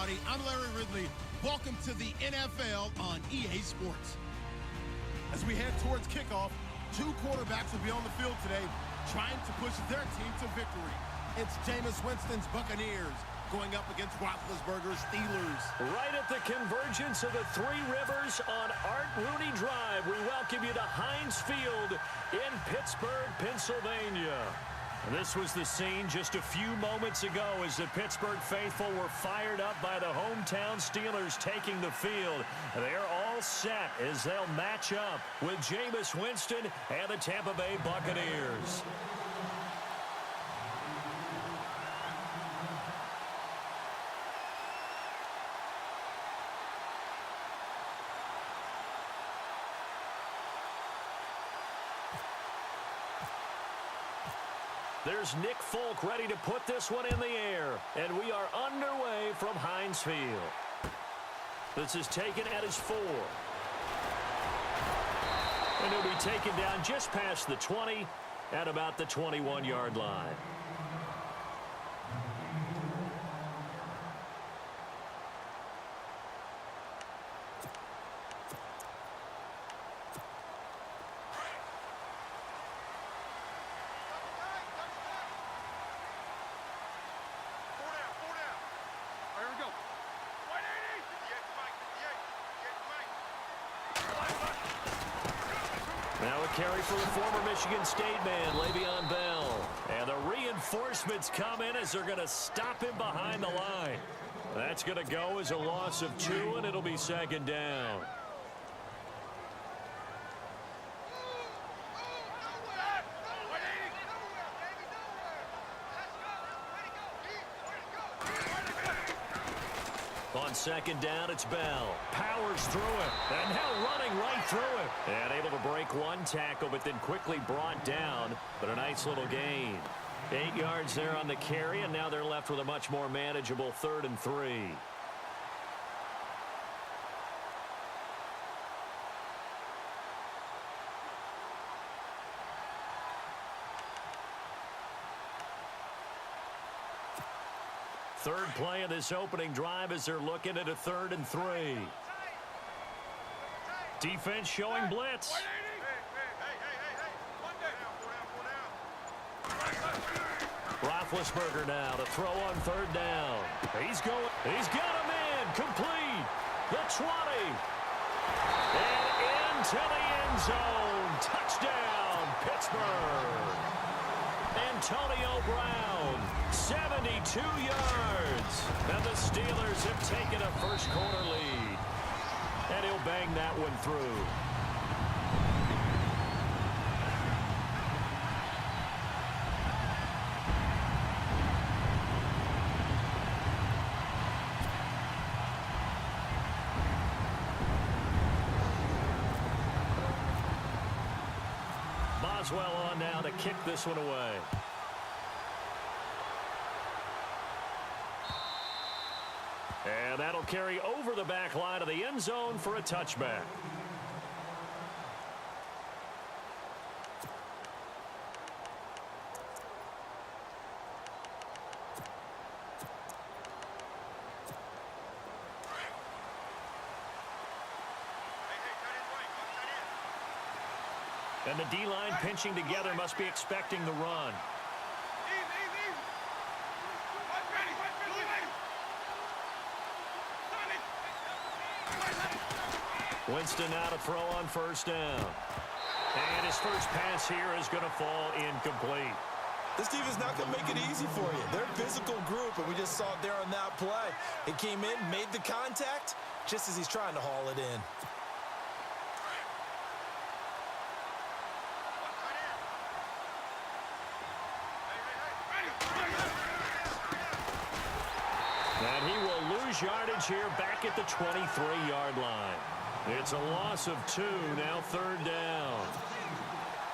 everybody. I'm Larry Ridley. Welcome to the NFL on EA Sports. As we head towards kickoff, two quarterbacks will be on the field today trying to push their team to victory. It's Jameis Winston's Buccaneers going up against Roethlisberger's Steelers. Right at the convergence of the Three Rivers on Art Rooney Drive, we welcome you to Heinz Field in Pittsburgh, Pennsylvania. This was the scene just a few moments ago as the Pittsburgh faithful were fired up by the hometown Steelers taking the field. They're all set as they'll match up with Jameis Winston and the Tampa Bay Buccaneers. There's Nick Folk ready to put this one in the air. And we are underway from Heinz Field. This is taken at his 4. And he'll be taken down just past the 20 at about the 21-yard line. Now a carry for the former Michigan State man, Le'Veon Bell. And the reinforcements come in as they're going to stop him behind the line. That's going to go as a loss of 2, and it'll be second down. On second down, it's Bell. Powers through it. And now running right through it. And able to break one tackle, but then quickly brought down. But a nice little gain. 8 yards there on the carry, and now they're left with a much more manageable 3rd and 3. Third play of this opening drive as they're looking at a 3rd and 3. Defense showing blitz. Roethlisberger now to throw on 3rd down. He's going. He's got a man. Complete. The 20. And into the end zone. Touchdown, Pittsburgh. Antonio Brown, 72 yards. And the Steelers have taken a first-quarter lead. And he'll bang that one through. Boswell on now to kick this one away. And that'll carry over the back line of the end zone for a touchback. And the D-line pinching together must be expecting the run. Winston now to throw on 1st down. And his first pass here is going to fall incomplete. This team is not going to make it easy for you. They're a physical group, and we just saw it there on that play. It came in, made the contact, just as he's trying to haul it in. And he will lose yardage here back at the 23-yard line. It's a loss of 2, now 3rd down.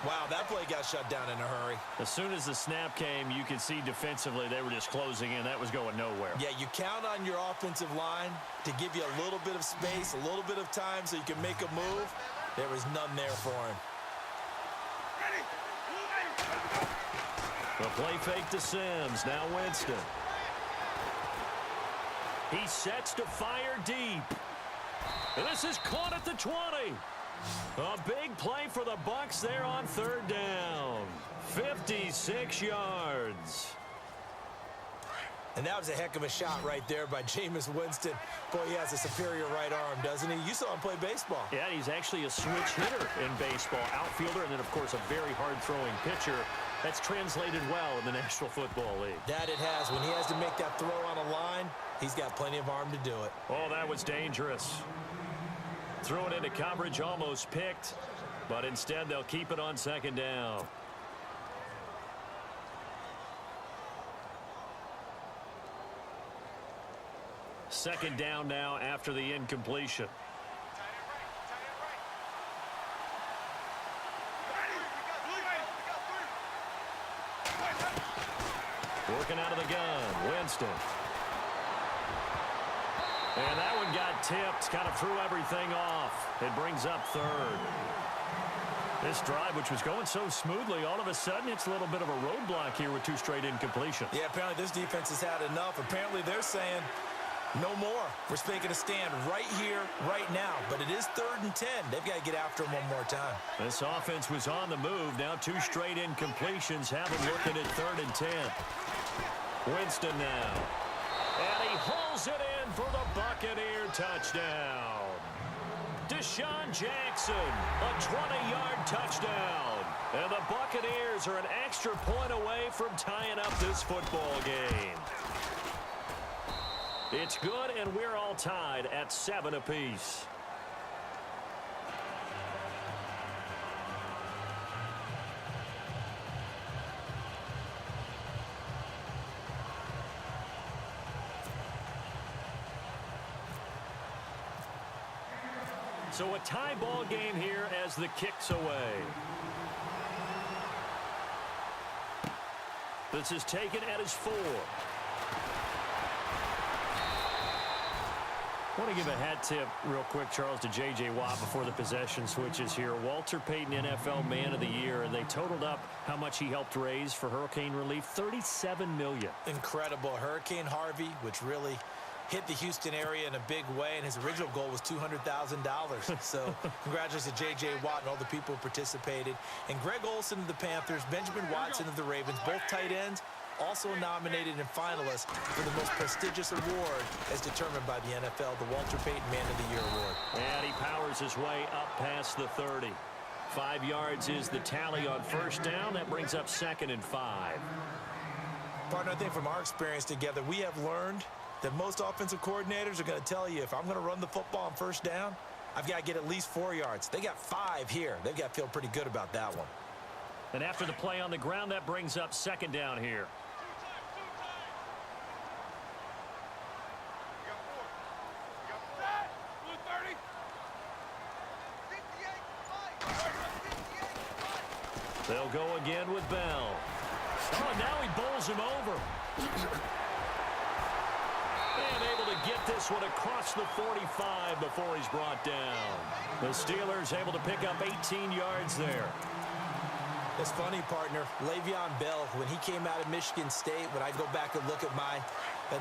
Wow, that play got shut down in a hurry. As soon as the snap came, you could see defensively they were just closing in. That was going nowhere. Yeah, you count on your offensive line to give you a little bit of space, a little bit of time so you can make a move. There was none there for him. The play fake to Sims. Now Winston. He sets to fire deep. And this is caught at the 20. A big play for the Bucs there on third down. 56 yards. And that was a heck of a shot right there by Jameis Winston. Boy, he has a superior right arm, doesn't he? You saw him play baseball. Yeah, he's actually a switch hitter in baseball. Outfielder, and then, of course, a very hard-throwing pitcher. That's translated well in the National Football League. That it has. When he has to make that throw on a line, he's got plenty of arm to do it. Oh, that was dangerous. Threw it into coverage, almost picked, but instead they'll keep it on second down. Second down now after the incompletion. Working out of the gun, Winston. And that one got tipped, kind of threw everything off. It brings up third. This drive, which was going so smoothly, all of a sudden it's a little bit of a roadblock here with 2 straight incompletions. Yeah, apparently this defense has had enough. Apparently they're saying no more. We're making a stand right here, right now. But it is 3rd and 10. They've got to get after him one more time. This offense was on the move. Now 2 straight incompletions have them looking at 3rd and 10. Winston now. And he hauls it in for the Buccaneer touchdown. Deshaun Jackson, a 20-yard touchdown. And the Buccaneers are an extra point away from tying up this football game. It's good, and we're all tied at 7 apiece. So a tie ball game here as the kick's away. This is taken at his 4. I want to give a hat tip real quick, Charles, to J.J. Watt before the possession switches here. Walter Payton, NFL Man of the Year, and they totaled up how much he helped raise for hurricane relief, $37 million. Incredible. Hurricane Harvey, which really hit the Houston area in a big way, and his original goal was $200,000. So congratulations to J.J. Watt and all the people who participated. And Greg Olsen of the Panthers, Benjamin Watson of the Ravens, both tight ends, also nominated and finalists for the most prestigious award as determined by the NFL, the Walter Payton Man of the Year Award. And he powers his way up past the 30. 5 yards is the tally on first down. That brings up 2nd and 5. Partner, I think from our experience together, we have learned that most offensive coordinators are going to tell you, if I'm going to run the football on first down, I've got to get at least 4 yards. They got 5 here. They've got to feel pretty good about that one. And after the play on the ground, that brings up 2nd down here. They'll go again with Bell. Oh, and now he bowls him over. And able to get this one across the 45 before he's brought down. The Steelers able to pick up 18 yards there. It's funny, partner. Le'Veon Bell, when he came out of Michigan State, when I go back and look at my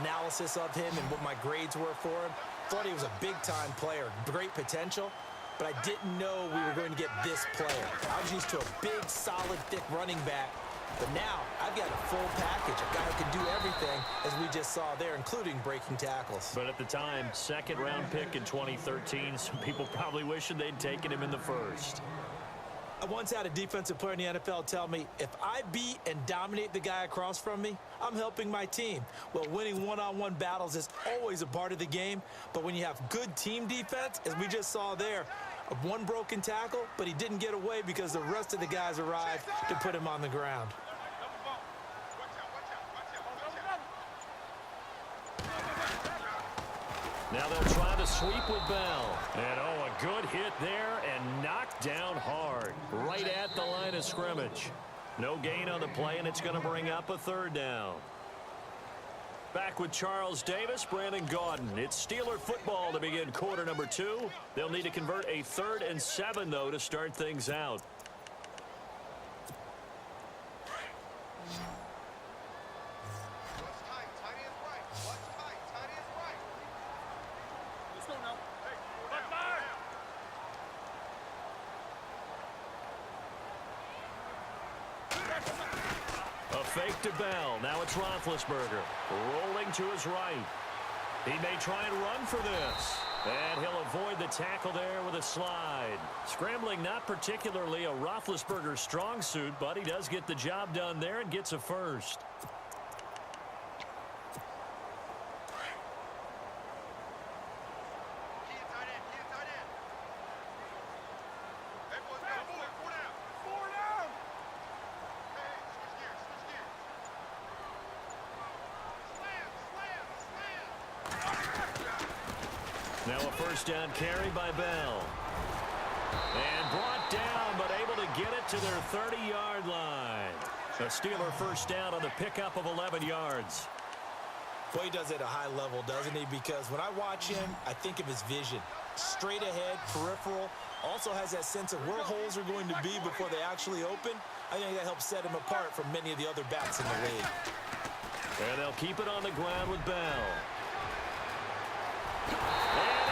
analysis of him and what my grades were for him, thought he was a big-time player, great potential. But I didn't know we were going to get this player. I was used to a big, solid, thick running back. But now I've got a full package, a guy who can do everything, as we just saw there, including breaking tackles. But at the time, 2nd-round pick in 2013, some people probably wishing they'd taken him in the 1st. I once had a defensive player in the NFL tell me, if I beat and dominate the guy across from me, I'm helping my team. Well, winning one-on-one battles is always a part of the game, but when you have good team defense, as we just saw there, one broken tackle, but he didn't get away because the rest of the guys arrived to put him on the ground. Now they'll try to sweep with Bell. And, oh, a good hit there and knocked down hard right at the line of scrimmage. No gain on the play, and it's going to bring up a 3rd down. Back with Charles Davis, Brandon Gaudin. It's Steeler football to begin quarter number 2. They'll need to convert a 3rd and 7, though, to start things out. fake to Bell. Now it's Roethlisberger rolling to his right. He may try and run for this. And he'll avoid the tackle there with a slide. Scrambling not particularly a Roethlisberger strong suit, but he does get the job done there and gets a first. Now a first down carry by Bell. And brought down, but able to get it to their 30-yard line. A Steeler first down on the pickup of 11 yards. Well, he does it at a high level, doesn't he? Because when I watch him, I think of his vision. Straight ahead, peripheral. Also has that sense of where holes are going to be before they actually open. I think that helps set him apart from many of the other backs in the league. And they'll keep it on the ground with Bell. And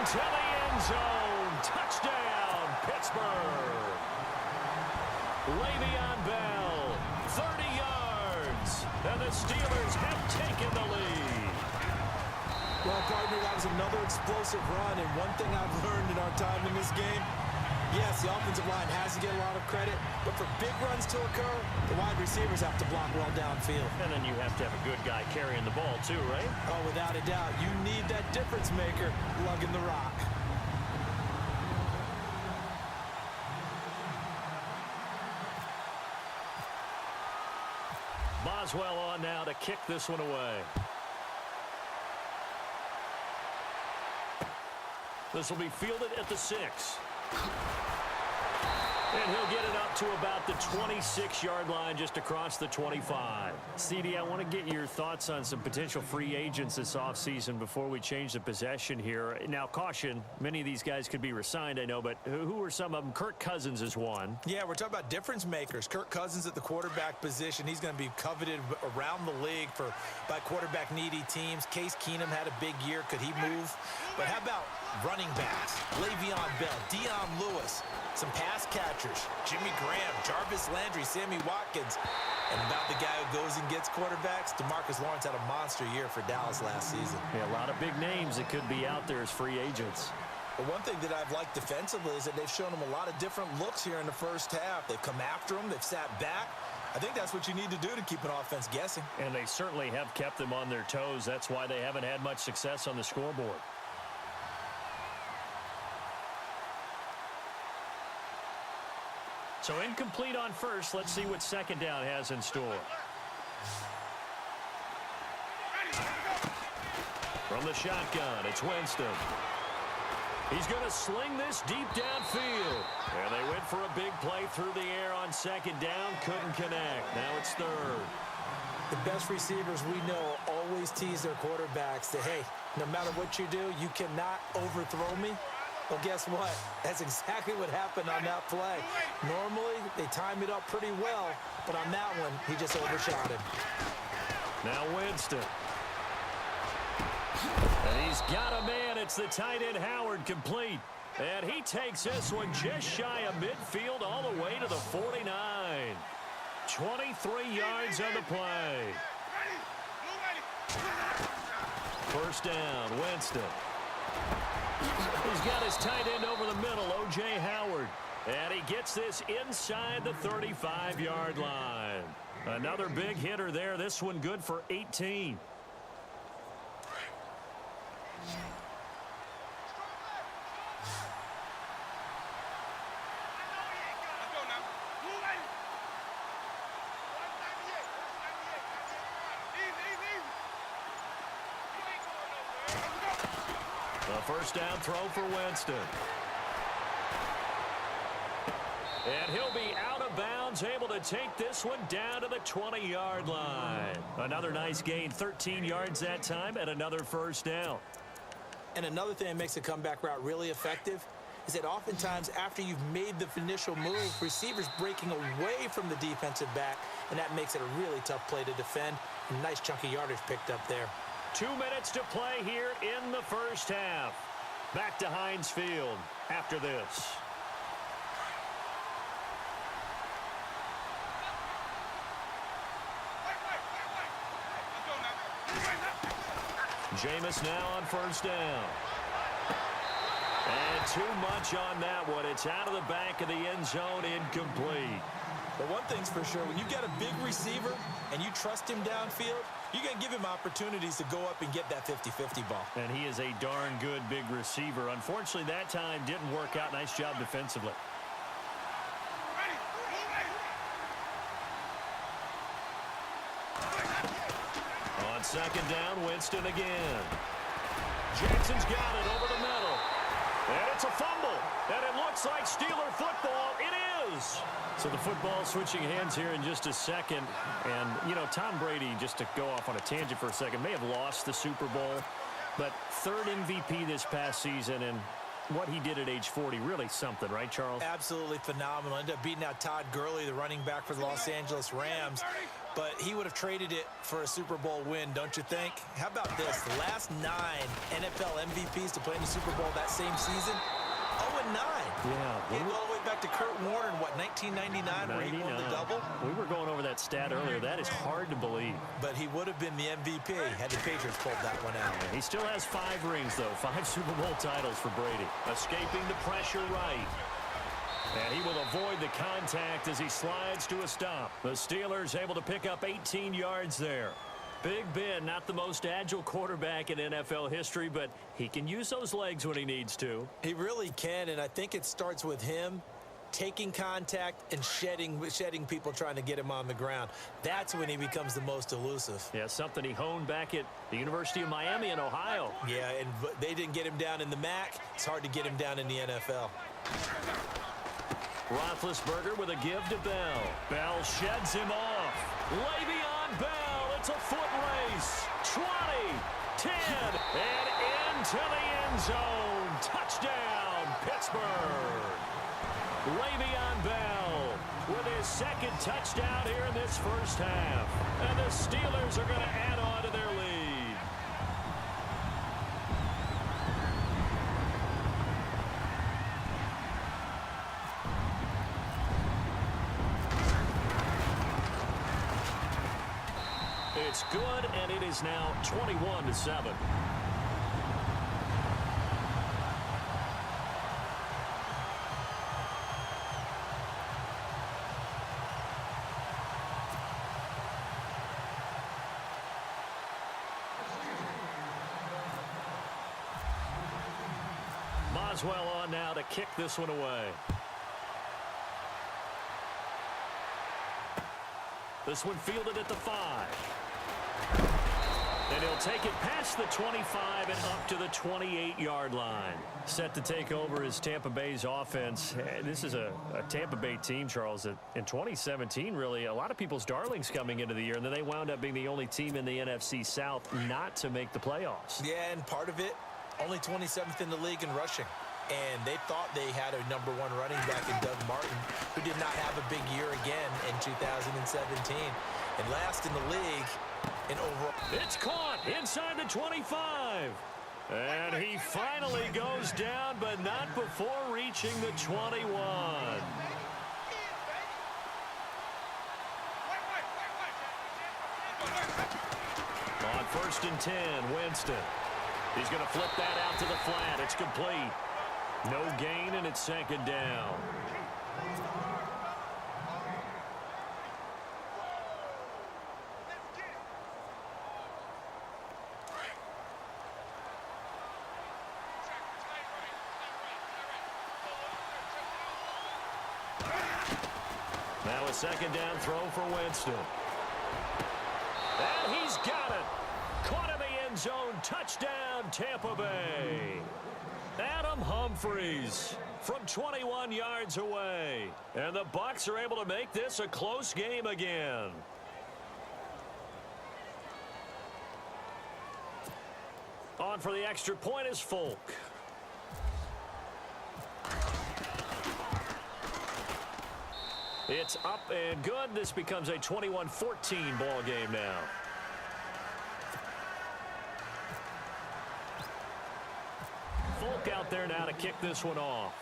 into the end zone. Touchdown, Pittsburgh. Le'Veon Bell, 30 yards. And the Steelers have taken the lead. Well, partner, that was another explosive run. And one thing I've learned in our time in this game, yes, the offensive line has to get a lot of credit, but for big runs to occur, the wide receivers have to block well downfield. And then you have to have a good guy carrying the ball too, right? Oh, without a doubt. You need that difference maker lugging the rock. Boswell on now to kick this one away. This will be fielded at the 6. And he'll get it up to about the 26-yard line, just across the 25. CD, I want to get your thoughts on some potential free agents this offseason before we change the possession here. Now, caution, many of these guys could be re-signed, I know, but who are some of them? Kirk Cousins is one. Yeah, we're talking about difference makers. Kirk Cousins at the quarterback position. He's going to be coveted around the league by quarterback-needy teams. Case Keenum had a big year. Could he move? But how about running backs? Le'Veon Bell, Dion Lewis, some pass catchers, Jimmy Graham, Jarvis Landry, Sammy Watkins. And about the guy who goes and gets quarterbacks, DeMarcus Lawrence had a monster year for Dallas last season. Yeah, a lot of big names that could be out there as free agents. But one thing that I've liked defensively is that they've shown him a lot of different looks here in the first half. They've come after him. They've sat back. I think that's what you need to do to keep an offense guessing. And they certainly have kept them on their toes. That's why they haven't had much success on the scoreboard. So incomplete on first. Let's see what second down has in store. From the shotgun, it's Winston. He's going to sling this deep downfield. And they went for a big play through the air on second down. Couldn't connect. Now it's third. The best receivers we know always tease their quarterbacks that, hey, no matter what you do, you cannot overthrow me. Well, guess what? That's exactly what happened on that play. Normally, they time it up pretty well, but on that one, he just overshot him. Now Winston. And he's got a man. It's the tight end Howard, complete. And he takes this one just shy of midfield all the way to the 49. 23 yards on the play. First down, Winston. He's got his tight end over the middle, O.J. Howard. And he gets this inside the 35-yard line. Another big hitter there. This one good for 18. The first down throw for Winston. And he'll be out of bounds, able to take this one down to the 20-yard line. Another nice gain, 13 yards that time, and another first down. And another thing that makes a comeback route really effective is that oftentimes after you've made the initial move, receivers breaking away from the defensive back, and that makes it a really tough play to defend. A nice chunky yardage picked up there. 2 minutes to play here in the first half. Back to Heinz Field after this. Jameis now on first down. And too much on that one. It's out of the back of the end zone, incomplete. But one thing's for sure, when you got a big receiver and you trust him downfield, you're going to give him opportunities to go up and get that 50-50 ball. And he is a darn good big receiver. Unfortunately, that time didn't work out. Nice job defensively. On second down, Winston again. Jackson's got it over the middle. And it's a fumble. And it looks like Steeler football. It is. So the football switching hands here in just a second. And, you know, Tom Brady, just to go off on a tangent for a second, may have lost the Super Bowl. But third MVP this past season, and what he did at age 40, really something, right, Charles? Absolutely phenomenal. Ended up beating out Todd Gurley, the running back for the Los Angeles Rams. But he would have traded it for a Super Bowl win, don't you think? How about this? The last 9 NFL MVPs to play in the Super Bowl that same season, 0-9. Yeah. He go all the way back to Kurt Warner in, what, 1999, where he won the double? We were going over that stat earlier. That is hard to believe. But he would have been the MVP had the Patriots pulled that one out. He still has 5 rings, though. 5 Super Bowl titles for Brady. Escaping the pressure right. And he will avoid the contact as he slides to a stop. The Steelers able to pick up 18 yards there. Big Ben, not the most agile quarterback in NFL history, but he can use those legs when he needs to. He really can, and I think it starts with him taking contact and shedding people trying to get him on the ground. That's when he becomes the most elusive. Yeah, something he honed back at the University of Miami in Ohio. Yeah, and they didn't get him down in the MAC. It's hard to get him down in the NFL. Roethlisberger with a give to Bell. Bell sheds him off. Le'Veon Bell. It's a foot race. 20, 10, and into the end zone. Touchdown, Pittsburgh. Le'Veon Bell with his second touchdown here in this first half. And the Steelers are going to add on to their lead. It's good, and it is now 21-7. Boswell on now to kick this one away. This one fielded at the 5. And he'll take it past the 25 and up to the 28-yard line. Set to take over is Tampa Bay's offense. This is a Tampa Bay team, Charles, that in 2017, really, a lot of people's darlings coming into the year, and then they wound up being the only team in the NFC South not to make the playoffs. Yeah, and part of it, only 27th in the league in rushing. And they thought they had a #1 running back in Doug Martin, who did not have a big year again in 2017. And last in the league in overall. It's caught inside the 25. And he finally goes down, but not before reaching the 21. On 1st and 10, Winston. He's going to flip that out to the flat. It's complete. No gain, and it's 2nd down. Now a 2nd down throw for Winston. And he's got it. Caught in the end zone. Touchdown, Tampa Bay. Adam Humphries from 21 yards away. And the Bucs are able to make this a close game again. On for the extra point is Folk. It's up and good. This becomes a 21-14 ball game now. Folk out there now to kick this one off.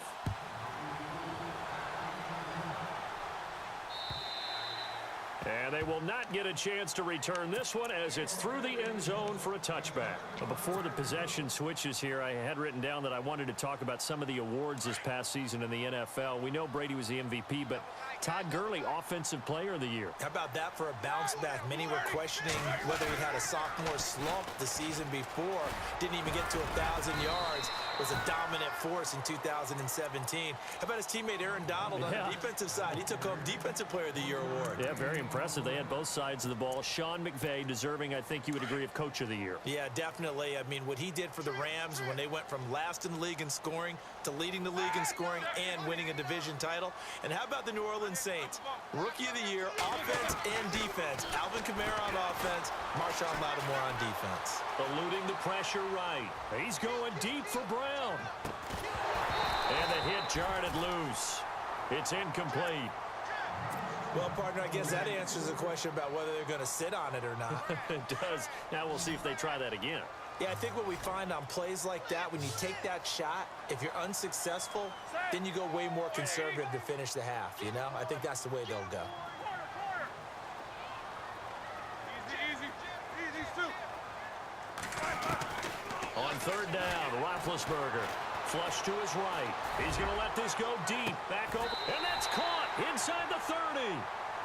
And they will not get a chance to return this one as it's through the end zone for a touchback. But before the possession switches here, I had written down that I wanted to talk about some of the awards this past season in the NFL. We know Brady was the MVP, but Todd Gurley, Offensive Player of the Year. How about that for a bounce back? Many were questioning whether he had a sophomore slump the season before. Didn't even get to 1,000 yards. Was a dominant force in 2017. How about his teammate Aaron Donald on the defensive side? He took home Defensive Player of the Year award. Yeah, very impressive. They had both sides of the ball. Sean McVay deserving, I think you would agree, of Coach of the Year. Yeah, definitely. I mean, what he did for the Rams when they went from last in the league in scoring to leading the league in scoring and winning a division title. And how about the New Orleans Saints? Rookie of the Year, offense and defense. Alvin Kamara on offense, Marshawn Lattimore on defense. Eluding the pressure right. He's going deep for Brown. And the hit jarred it loose. It's incomplete. Well, partner, I guess that answers the question about whether they're going to sit on it or not. It does. Now we'll see if they try that again. Yeah, I think what we find on plays like that, when you take that shot, if you're unsuccessful, then you go way more conservative to finish the half, you know? I think that's the way they'll go. On third down, Roethlisberger. Flush to his right. He's going to let this go deep. Back over. And that's caught inside the 30.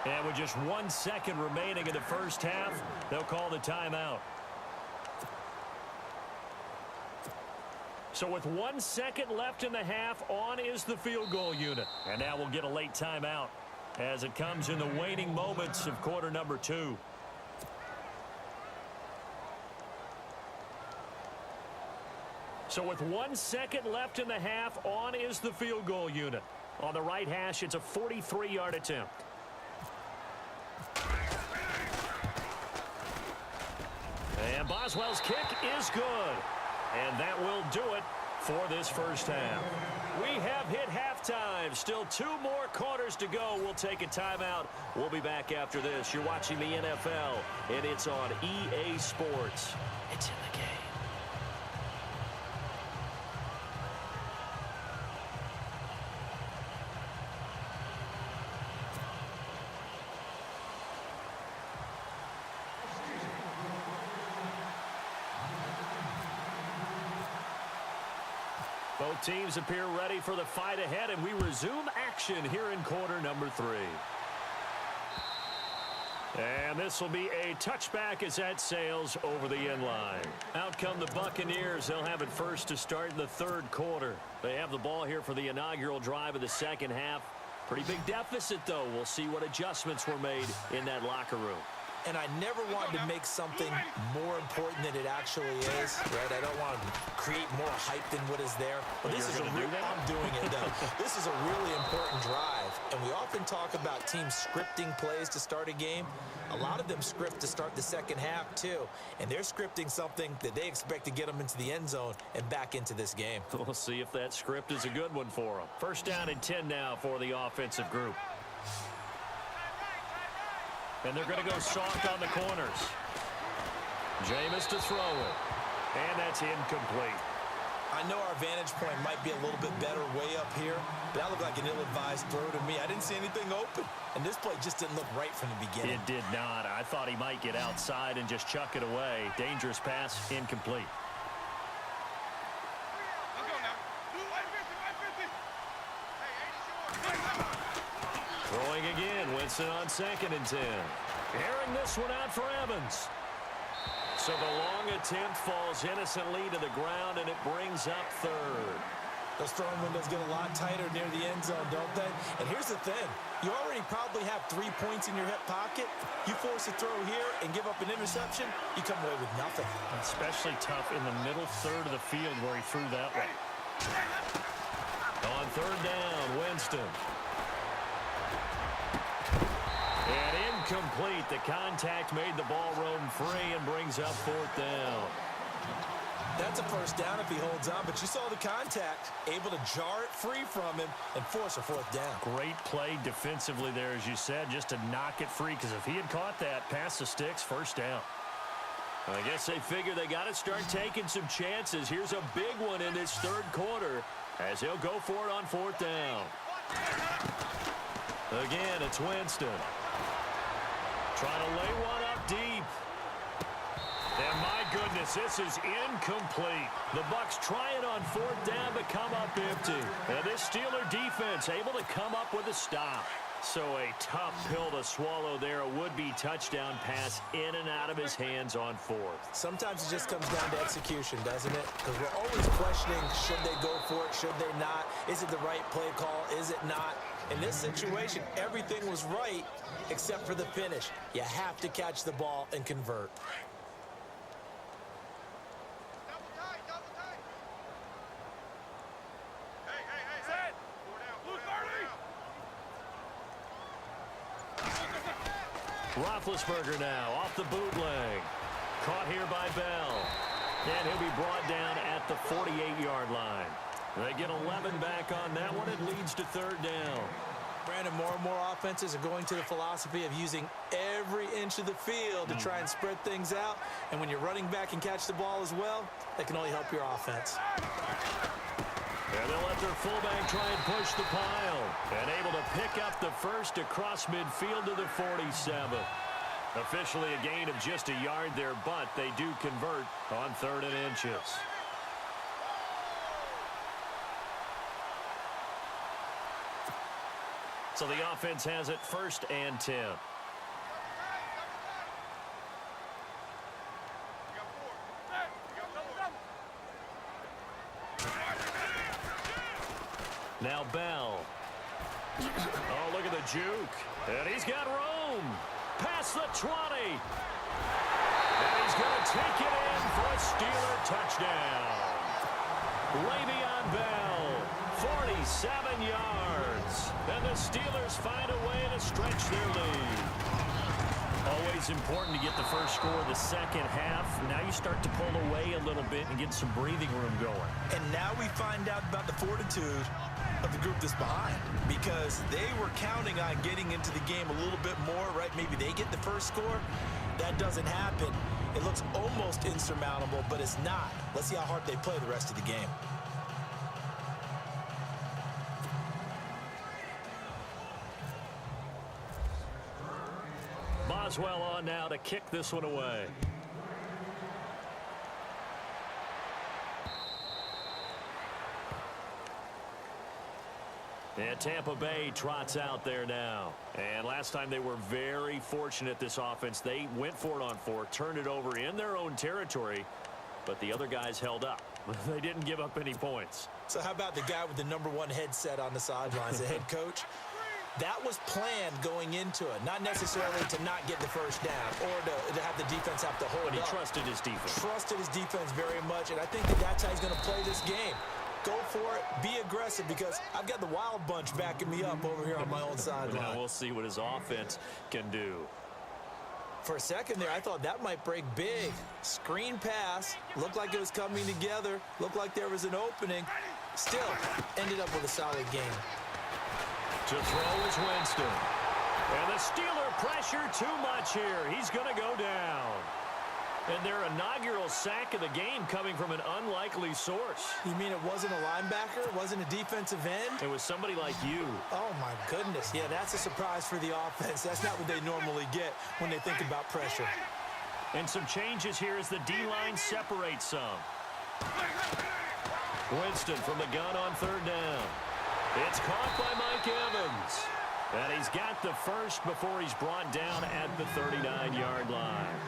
And with just 1 second remaining in the first half, they'll call the timeout. So with 1 second left in the half, on is the field goal unit. And now we'll get a late timeout as it comes in the waning moments of quarter number 2. So with 1 second left in the half, on is the field goal unit. On the right hash, it's a 43-yard attempt. And Boswell's kick is good. And that will do it for this first half. We have hit halftime. Still 2 more quarters to go. We'll take a timeout. We'll be back after this. You're watching the NFL, and it's on EA Sports. It's in the game. Both teams appear ready for the fight ahead, and we resume action here in quarter number 3. And this will be a touchback as that sails over the end line. Out come the Buccaneers. They'll have it first to start in the third quarter. They have the ball here for the inaugural drive of the second half. Pretty big deficit, though. We'll see what adjustments were made in that locker room. And I never wanted to make something more important than it actually is, right? I don't want to create more hype than what is there. But this is I'm doing it, though. This is a really important drive. And we often talk about teams scripting plays to start a game. A lot of them script to start the second half, too. And they're scripting something that they expect to get them into the end zone and back into this game. We'll see if that script is a good one for them. First down and 10 now for the offensive group. And they're going to go soft on the corners. Jameis to throw it. And that's incomplete. I know our vantage point might be a little bit better way up here, but that looked like an ill-advised throw to me. I didn't see anything open. And this play just didn't look right from the beginning. It did not. I thought he might get outside and just chuck it away. Dangerous pass, incomplete. Throwing again, Winston on 2nd and 10. Airing this one out for Evans. So the long attempt falls innocently to the ground, and it brings up third. Those throwing windows get a lot tighter near the end zone, don't they? And here's the thing. You already probably have 3 points in your hip pocket. You force a throw here and give up an interception, you come away with nothing. Especially tough in the middle third of the field where he threw that one. On third down, Winston. And incomplete. The contact made the ball roam free and brings up 4th down. That's a first down if he holds on, but you saw the contact, able to jar it free from him and force a 4th down. Great play defensively there, as you said, just to knock it free, because if he had caught that, past the sticks, first down. I guess they figure they got to start taking some chances. Here's a big one in this third quarter as he'll go for it on 4th down. Again, it's Winston. Trying to lay one up deep. And my goodness, this is incomplete. The Bucs try it on fourth down, but come up empty. And this Steeler defense able to come up with a stop. So a tough pill to swallow there. A would-be touchdown pass in and out of his hands on fourth. Sometimes it just comes down to execution, doesn't it? Because we're always questioning, should they go for it, should they not? Is it the right play call, is it not? In this situation, everything was right except for the finish. You have to catch the ball and convert. Roethlisberger now off the bootleg. Caught here by Bell. And he'll be brought down at the 48-yard line. They get 11 back on that one. It leads to third down. Brandon, more and more offenses are going to the philosophy of using every inch of the field to try and spread things out. And when you're running back and catch the ball as well, that can only help your offense. And they'll let their fullback try and push the pile. And able to pick up the first across midfield to the 47. Officially a gain of just a yard there, but they do convert on 3rd and inches. So the offense has it 1st and 10. Now Bell. Oh, look at the juke. And he's got room. Past the 20. And he's going to take it in for a Steeler touchdown. Le'Veon Bell, 47 yards. And the Steelers find a way to stretch their lead. Always important to get the first score of the second half. Now you start to pull away a little bit and get some breathing room going. And now we find out about the fortitude of the group that's behind, because they were counting on getting into the game a little bit more, right? Maybe they get the first score. That doesn't happen. It looks almost insurmountable, but it's not. Let's see how hard they play the rest of the game. Boswell on now to kick this one away. And Tampa Bay trots out there now. And last time they were very fortunate, this offense. They went for it on 4, turned it over in their own territory, but the other guys held up. They didn't give up any points. So how about the guy with the #1 headset on the sidelines, the head coach? That was planned going into it, not necessarily to not get the first down or to have the defense have to hold up. But he trusted his defense. Trusted his defense very much, and I think that's how he's going to play this game. Go for it, be aggressive, because I've got the wild bunch backing me up over here on my own sideline. Now we'll see what his offense can do. For a second there, I thought that might break big. Screen pass, looked like it was coming together, looked like there was an opening. Still, ended up with a solid game. To throw is Winston. And the Steeler pressure too much here. He's going to go down. And their inaugural sack of the game coming from an unlikely source. You mean it wasn't a linebacker? It wasn't a defensive end? It was somebody like you. Oh, my goodness. Yeah, that's a surprise for the offense. That's not what they normally get when they think about pressure. And some changes here as the D-line separates some. Winston from the gun on 3rd down. It's caught by Mike Evans. And he's got the first before he's brought down at the 39-yard line.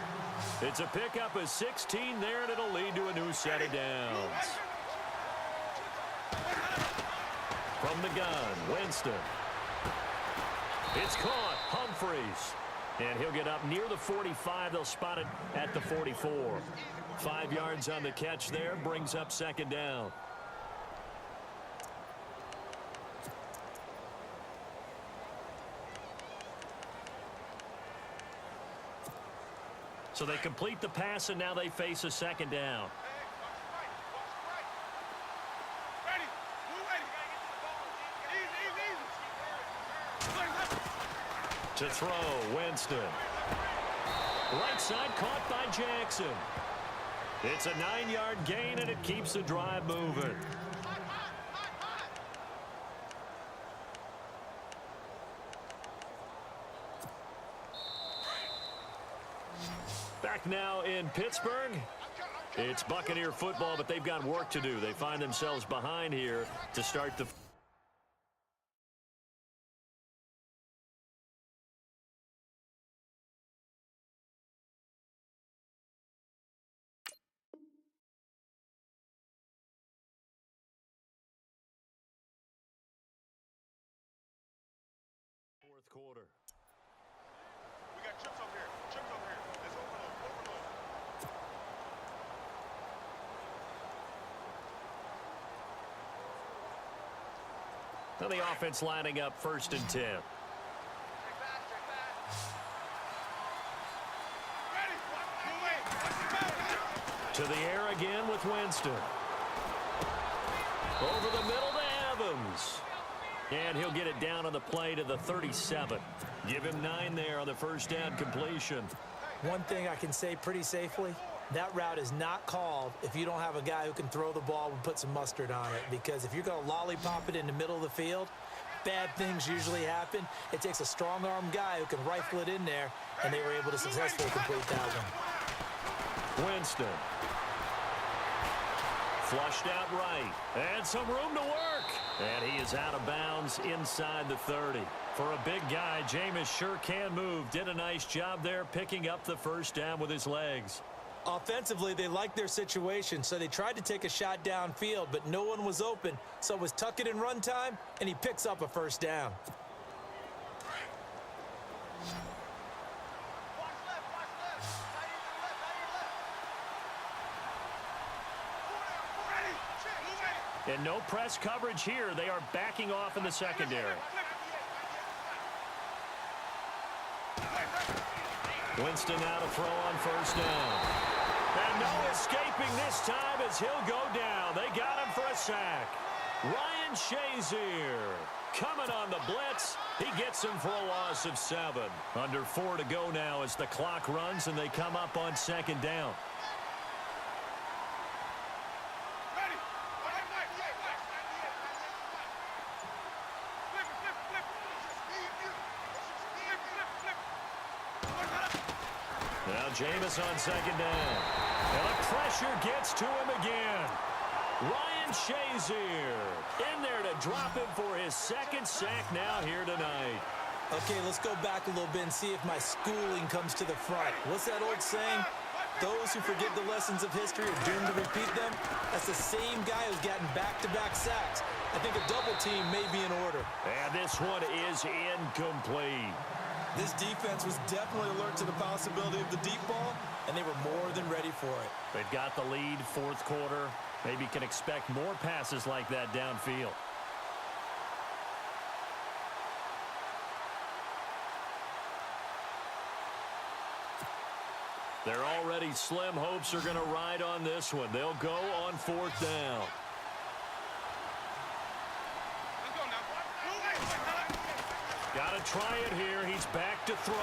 It's a pickup of 16 there, and it'll lead to a new set of downs. From the gun, Winston. It's caught, Humphreys. And he'll get up near the 45. They'll spot it at the 44. 5 yards on the catch there, brings up 2nd down. So they complete the pass, and now they face a 2nd down. To throw, Winston. Right side caught by Jackson. It's a 9-yard gain, and it keeps the drive moving. back now in Pittsburgh. It's Buccaneer football, but they've got work to do. They find themselves behind here to start the fourth quarter. We got chips over here. Chips over here. Let's overload. Overload. Now the offense lining up 1st and 10. To the air again with Winston. Over the middle to Evans. And he'll get it down on the play to the 37. Give him 9 there on the first down completion. One thing I can say pretty safely, that route is not called if you don't have a guy who can throw the ball and put some mustard on it. Because if you're going to lollipop it in the middle of the field, bad things usually happen. It takes a strong-arm guy who can rifle it in there, and they were able to successfully complete that one. Winston. Flushed out right. And some room to work. And he is out of bounds inside the 30. For a big guy, Jameis sure can move. Did a nice job there picking up the first down with his legs. Offensively, they liked their situation, so they tried to take a shot downfield, but no one was open. So it was tuck it in run time, and he picks up a first down. And no press coverage here. They are backing off in the secondary. Winston now to throw on first down. And no escaping this time as he'll go down. They got him for a sack. Ryan Shazier coming on the blitz. He gets him for a loss of 7. Under 4 to go now as the clock runs and they come up on 2nd down. Now Jameis on 2nd down. And the pressure gets to him again. Ryan Shazier in there to drop him for his 2nd sack now here tonight. Okay, let's go back a little bit and see if my schooling comes to the front. What's that old saying? Those who forget the lessons of history are doomed to repeat them. That's the same guy who's gotten back-to-back sacks. I think a double team may be in order. And this one is incomplete. This defense was definitely alert to the possibility of the deep ball, and they were more than ready for it. They've got the lead, 4th quarter. Maybe can expect more passes like that downfield. They're already slim hopes are going to ride on this one. They'll go on 4th down. Got to try it here. He's back to throw.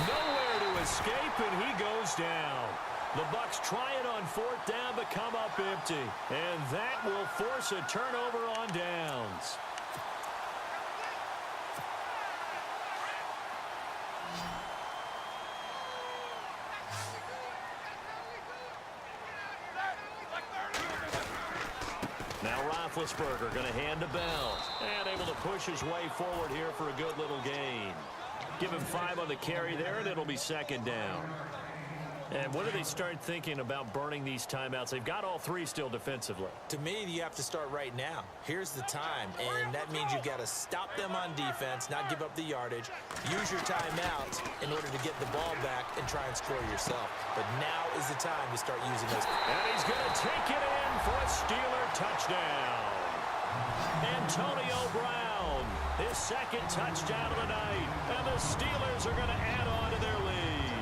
Nowhere to escape, and he goes down. The Bucs try it on 4th down, but come up empty. And that will force a turnover on downs. Now Roethlisberger going to hand to Bell. And able to push his way forward here for a good little gain. Give him 5 on the carry there, and it'll be 2nd down. And what do they start thinking about burning these timeouts? They've got all 3 still defensively. To me, you have to start right now. Here's the time, and that means you've got to stop them on defense, not give up the yardage, use your timeouts in order to get the ball back and try and score yourself. But now is the time to start using those. And he's going to take it in for a Steeler touchdown. Antonio Brown, his 2nd touchdown of the night. And the Steelers are going to add on to their lead.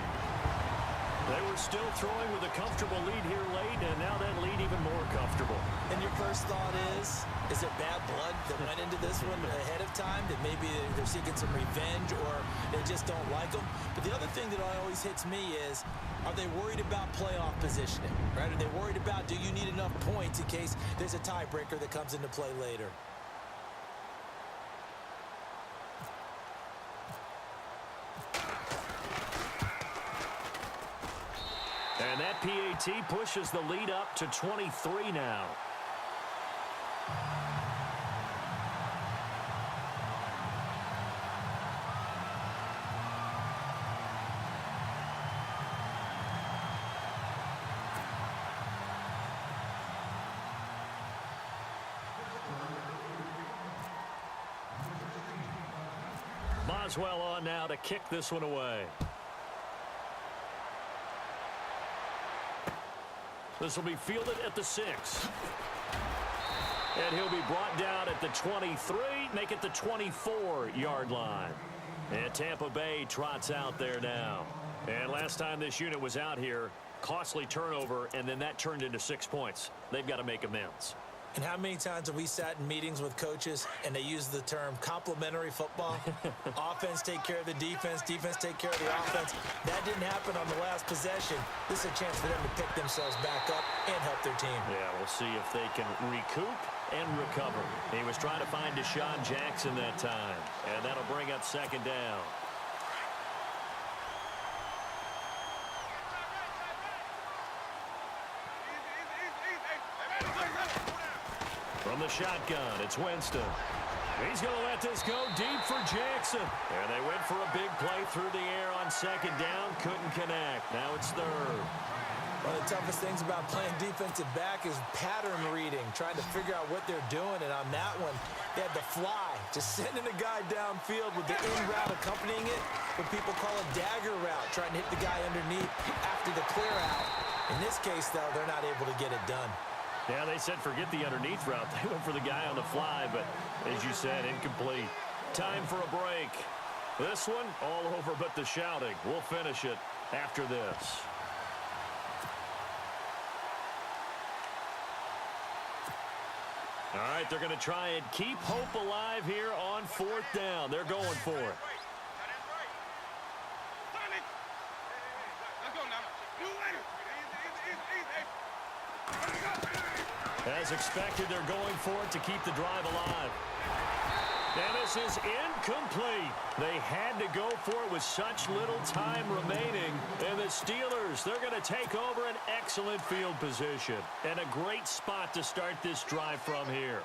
They were still throwing with a comfortable lead here late, and now that lead even more comfortable. And your first thought is there bad blood that went into this one ahead of time, that maybe they're seeking some revenge or they just don't like them? But the other thing that always hits me is, are they worried about playoff positioning? Right? Are they worried about, do you need enough points in case there's a tiebreaker that comes into play later? And that PAT pushes the lead up to 23 now. Boswell on now to kick this one away. This will be fielded at the 6. And he'll be brought down at the 23, make it the 24-yard line. And Tampa Bay trots out there now. And last time this unit was out here, costly turnover, and then that turned into 6 points. They've got to make amends. And how many times have we sat in meetings with coaches and they use the term complementary football? Offense take care of the defense, defense take care of the offense. That didn't happen on the last possession. This is a chance for them to pick themselves back up and help their team. Yeah, we'll see if they can recoup and recover. He was trying to find Deshaun Jackson that time, and that'll bring up second down. From the shotgun, it's Winston. He's going to let this go deep for Jackson. And they went for a big play through the air on second down. Couldn't connect. Now it's third. One of the toughest things about playing defensive back is pattern reading, trying to figure out what they're doing. And on that one, they had the fly, just sending a guy downfield with the in route accompanying it, what people call a dagger route, trying to hit the guy underneath after the clear out. In this case, though, they're not able to get it done. Yeah, they said forget the underneath route. They went for the guy on the fly, but as you said, incomplete. Time for a break. This one, all over but the shouting. We'll finish it after this. All right, they're going to try and keep hope alive here on fourth down. They're going for it. As expected, they're going for it to keep the drive alive. And this is incomplete. They had to go for it with such little time remaining. And the Steelers, they're going to take over an excellent field position. And a great spot to start this drive from here.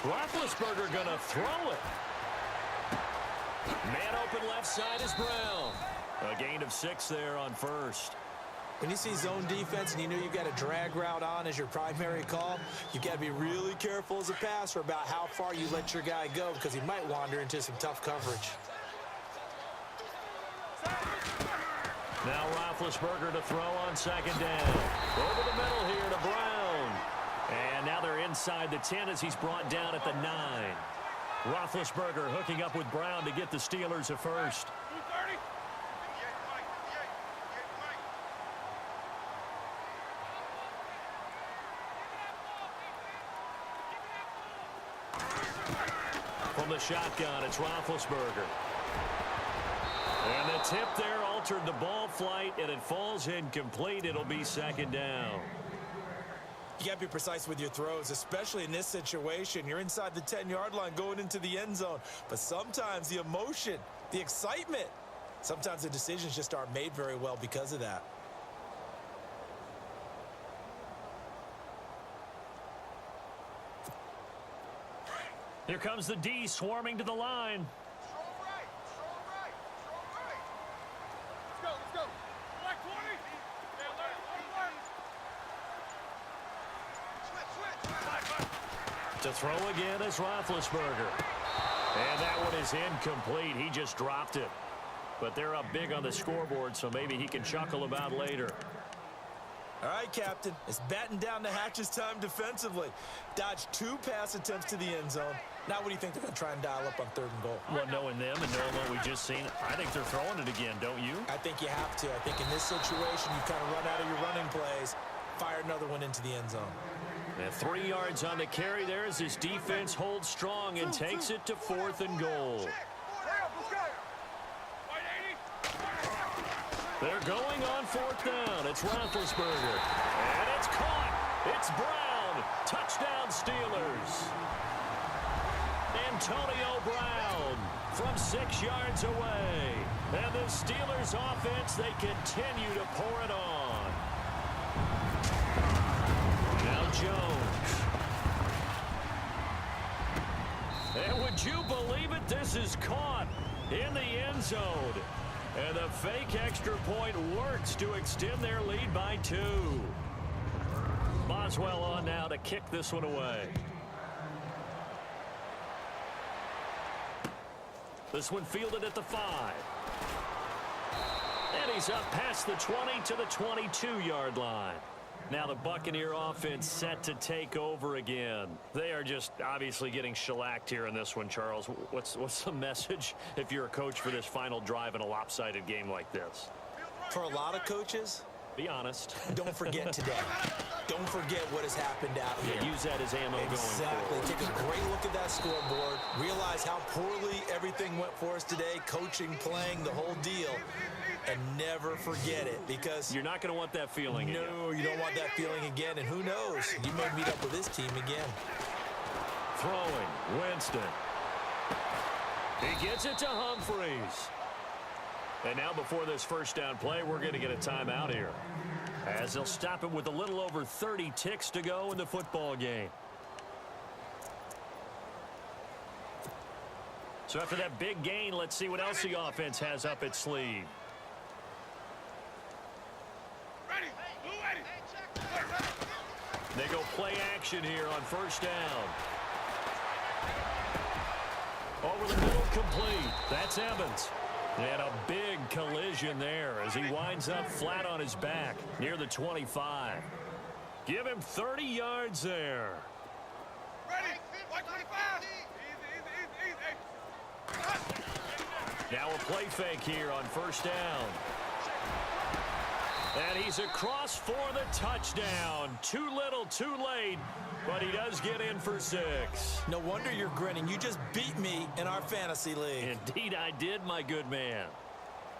Roethlisberger going to throw it. Man open left side is Brown. A gain of 6 there on first. When you see zone defense and you know you've got a drag route on as your primary call, you've got to be really careful as a passer about how far you let your guy go because he might wander into some tough coverage. Now Roethlisberger to throw on second down. Over the middle here to Brown. And now they're inside the 10 as he's brought down at the 9. Roethlisberger hooking up with Brown to get the Steelers a first. From the shotgun, it's Roethlisberger. And the tip there altered the ball flight, and it falls incomplete. It'll be second down. You got to be precise with your throws, especially in this situation. You're inside the 10-yard line going into the end zone. But sometimes the emotion, the excitement, sometimes the decisions just aren't made very well because of that. Here comes the D swarming to the line. To throw again is Roethlisberger. And that one is incomplete. He just dropped it. But they're up big on the scoreboard, so maybe he can chuckle about later. All right, Captain. It's batten down the hatches time defensively. Dodged 2 pass attempts to the end zone. Now what do you think they're going to try and dial up on 3rd and goal? Well, knowing them and knowing what we just seen, I think they're throwing it again, don't you? I think you have to. I think in this situation, you kind of run out of your running plays, fire another one into the end zone. And 3 yards on the carry there as his defense holds strong and takes it to 4th and goal. They're going on fourth down. It's Roethlisberger. And it's caught. It's Brown. Touchdown, Steelers. Antonio Brown from 6 yards away. And the Steelers offense, they continue to pour it on. Now Jones. And would you believe it? This is caught in the end zone. And the fake extra point works to extend their lead by 2. Boswell on now to kick this one away. This one fielded at the 5. And he's up past the 20 to the 22-yard line. Now the Buccaneer offense set to take over again. They are just obviously getting shellacked here in this one, Charles. What's the message if you're a coach for this final drive in a lopsided game like this? For a lot of coaches, be honest. Don't forget today. Don't forget what has happened out here. Yeah, use that as ammo going Exactly. forward. Take a great look at that scoreboard. Realize how poorly everything went for us today. Coaching, playing, the whole deal. And never forget it, because you're not going to want that feeling again. No, you don't want that feeling again. And who knows? You may meet up with this team again. Throwing. Winston. He gets it to Humphreys. And now before this first down play, we're going to get a timeout here, as they'll stop it with a little over 30 ticks to go in the football game. So after that big gain, let's see what else the offense has up its sleeve. They go play action here on first down. Over the middle, complete. That's Evans. And a big collision there as he winds up flat on his back near the 25. Give him 30 yards there. Now a play fake here on first down. And he's across for the touchdown. Too little, too late, but he does get in for 6. No wonder you're grinning. You just beat me in our fantasy league. Indeed I did, my good man.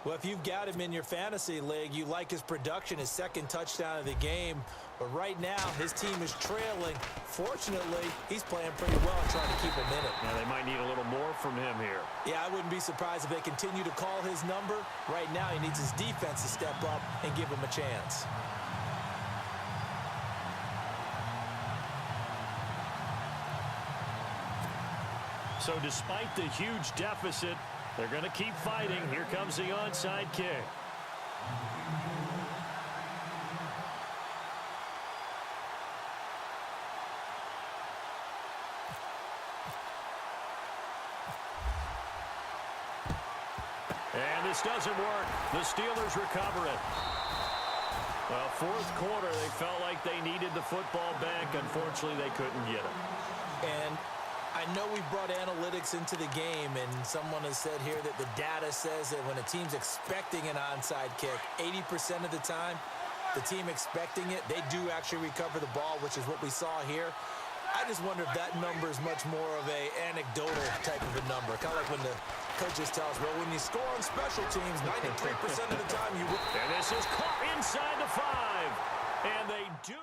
Well, if you've got him in your fantasy league, you like his production, his second touchdown of the game. But right now, his team is trailing. Fortunately, he's playing pretty well and trying to keep him in it. Now, they might need a little more from him here. Yeah, I wouldn't be surprised if they continue to call his number. Right now, he needs his defense to step up and give him a chance. So despite the huge deficit, they're going to keep fighting. Here comes the onside kick. And this doesn't work. The Steelers recover it. Well, fourth quarter, they felt like they needed the football back. Unfortunately, they couldn't get it. And I know we brought analytics into the game, and someone has said here that the data says that when a team's expecting an onside kick, 80% of the time, the team expecting it, they do actually recover the ball, which is what we saw here. I just wonder if that number is much more of a anecdotal type of a number. Kind of like when the coaches tell us, well, when you score on special teams, 93% of the time you win. And this is caught inside the 5. And they do...